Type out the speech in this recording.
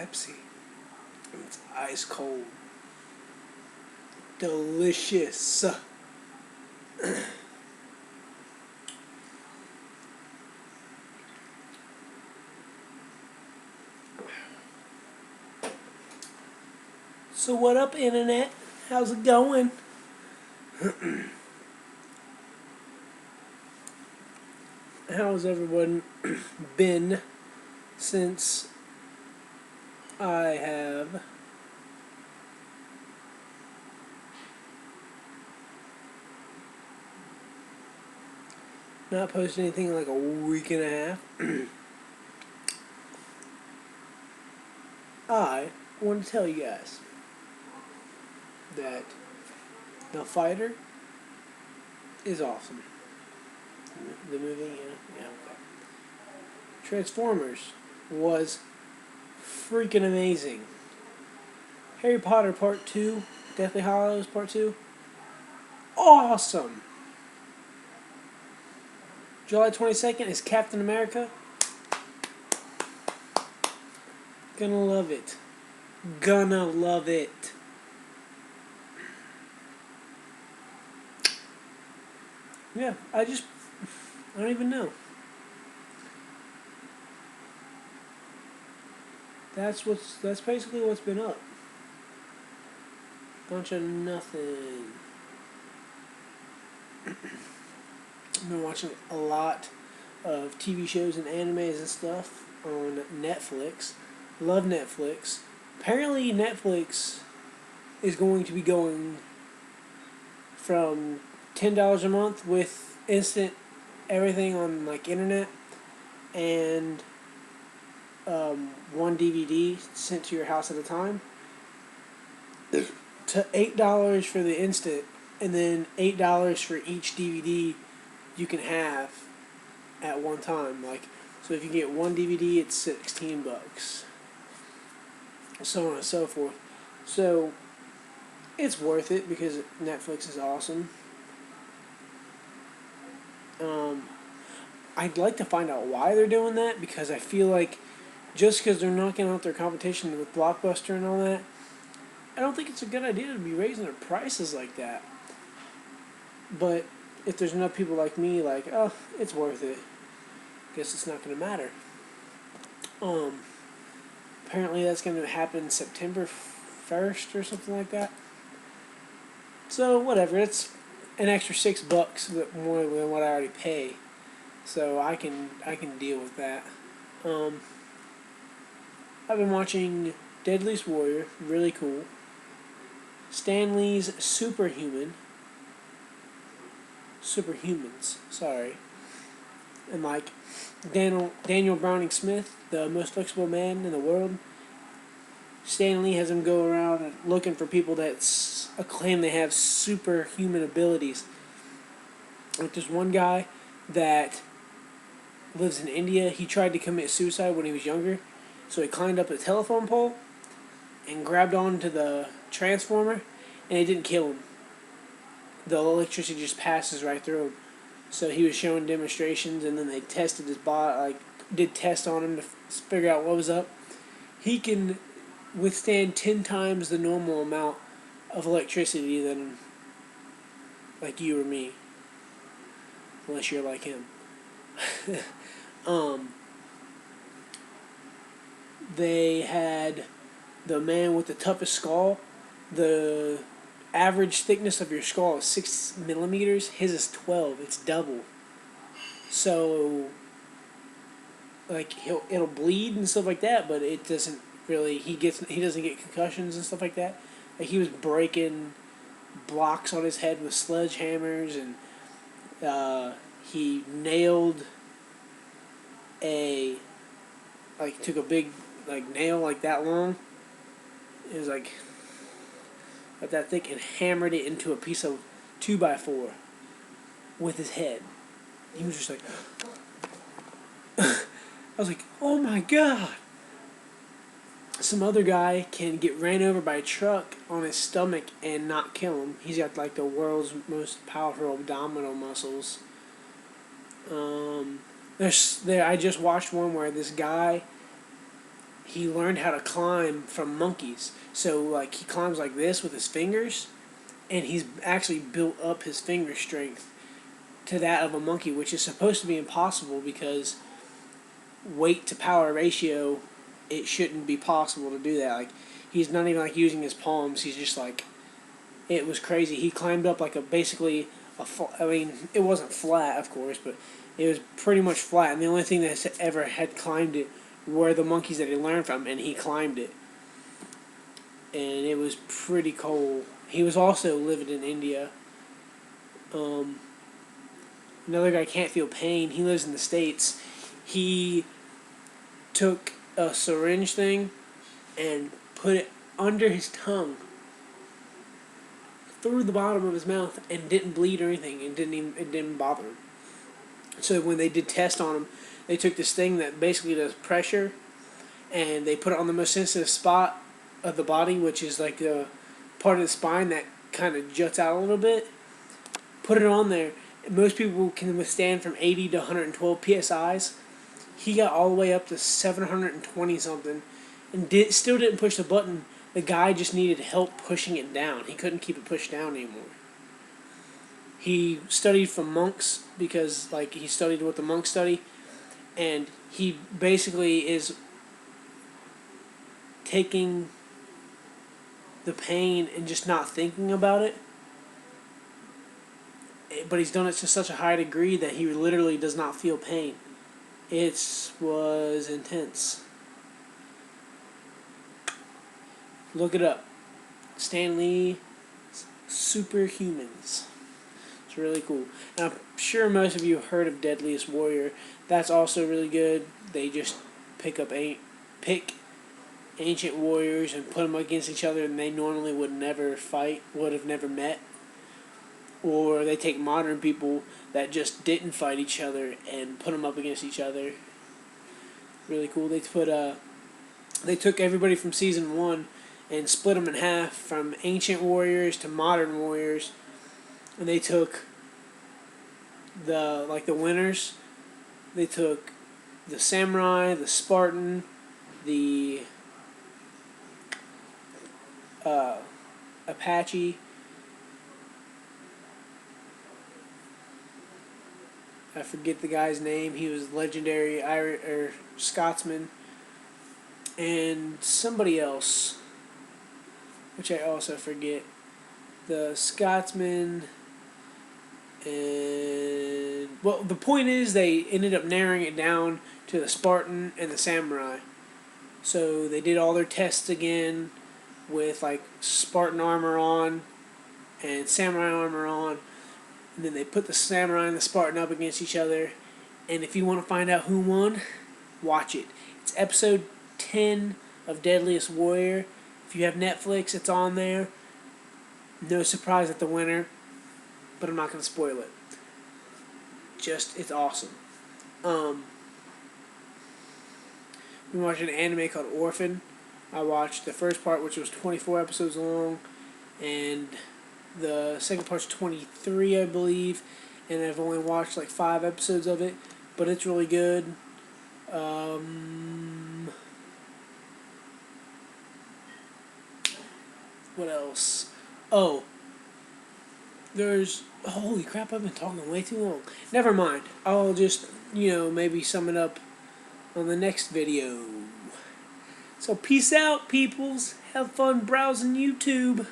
Pepsi. And it's ice cold. Delicious. So what up, internet? How's it going? How's everyone been since I have not posted anything in like a week and a half? I want to tell you guys that The Fighter is awesome. The movie, yeah, okay. Transformers was freaking amazing. Harry Potter Part 2, Deathly Hallows Part 2, awesome. July 22nd is Captain America. Gonna love it. Gonna love it. Yeah, I don't even know. That's basically what's been up. Bunch of nothing. I've been watching a lot of TV shows and animes and stuff on Netflix. Love Netflix. Apparently Netflix is going to be going from $10 a month with instant everything on like internet and one DVD sent to your house at a time to $8 for the instant, and then $8 for each DVD you can have at one time. Like, so if you get one DVD, it's $16, so on and so forth. So it's worth it because Netflix is awesome. I'd like to find out why they're doing that, because I feel like just because they're knocking out their competition with Blockbuster and all that, I don't think it's a good idea to be raising their prices like that. But if there's enough people like me, like, oh, it's worth it, guess it's not going to matter. Apparently that's going to happen September 1st or something like that. So whatever, it's an extra $6 more than what I already pay, so I can deal with that. I've been watching Deadliest Warrior, really cool. Stan Lee's Superhumans, sorry. And like Daniel Browning Smith, the most flexible man in the world. Stan Lee has him go around looking for people that claim they have superhuman abilities. Like there's one guy that lives in India. He tried to commit suicide when he was younger, so he climbed up a telephone pole and grabbed onto the transformer, and it didn't kill him. The electricity just passes right through him. So he was showing demonstrations, and then they tested his body, like did tests on him to figure out what was up. He can withstand 10 times the normal amount of electricity than like you or me, unless you're like him. They had the man with the toughest skull. The average thickness of your skull is 6 millimeters. His is 12. It's double. So, like it'll bleed and stuff like that, but it doesn't really. He doesn't get concussions and stuff like that. Like he was breaking blocks on his head with sledgehammers, and he nailed took a big nail like that long. It was like that thick, and hammered it into a piece of 2x4 with his head. He was just like, I was like, oh my god. Some other guy can get ran over by a truck on his stomach and not kill him. He's got like the world's most powerful abdominal muscles. I just watched one where this guy he learned how to climb from monkeys. So like he climbs like this with his fingers, and he's actually built up his finger strength to that of a monkey, which is supposed to be impossible because weight to power ratio, it shouldn't be possible to do that. Like he's not even like using his palms. He's just like, it was crazy. He climbed up like a basically I mean, it wasn't flat, of course, but it was pretty much flat. And the only thing that ever had climbed it were the monkeys that he learned from, and he climbed it. And it was pretty cool. He was also living in India. Another guy can't feel pain. He lives in the States. He took a syringe thing and put it under his tongue, through the bottom of his mouth, and didn't bleed or anything. It didn't bother him. So when they did tests on him, they took this thing that basically does pressure, and they put it on the most sensitive spot of the body, which is like the part of the spine that kind of juts out a little bit. Put it on there. Most people can withstand from 80 to 112 psi's. He got all the way up to 720 something, and still didn't push the button. The guy just needed help pushing it down. He couldn't keep it pushed down anymore. He studied from monks because, like, he studied what the monks study, and he basically is taking the pain and just not thinking about it. But he's done it to such a high degree that he literally does not feel pain. It was intense. Look it up. Stan Lee, Superhumans. It's really cool. And I'm sure most of you have heard of Deadliest Warrior. That's also really good. They just pick ancient warriors and put them against each other, and they normally would never fight, would have never met. Or they take modern people that just didn't fight each other and put them up against each other. Really cool. They took everybody from season 1 and split them in half, from ancient warriors to modern warriors. And they took the winners. They took the samurai, the Spartan, the Apache. I forget the guy's name. He was legendary Scotsman. And somebody else, which I also forget. The Scotsman. And, well, the point is they ended up narrowing it down to the Spartan and the samurai. So they did all their tests again with, like, Spartan armor on and samurai armor on. And then they put the samurai and the Spartan up against each other. And if you want to find out who won, watch it. It's episode 10 of Deadliest Warrior. If you have Netflix, it's on there. No surprise at the winner, but I'm not going to spoil it. Just, it's awesome. We watched an anime called Orphan. I watched the first part, which was 24 episodes long, and the second part's 23, I believe, and I've only watched like 5 episodes of it, but it's really good. What else? Oh, holy crap, I've been talking way too long. Never mind. I'll just, maybe sum it up on the next video. So peace out, peoples. Have fun browsing YouTube.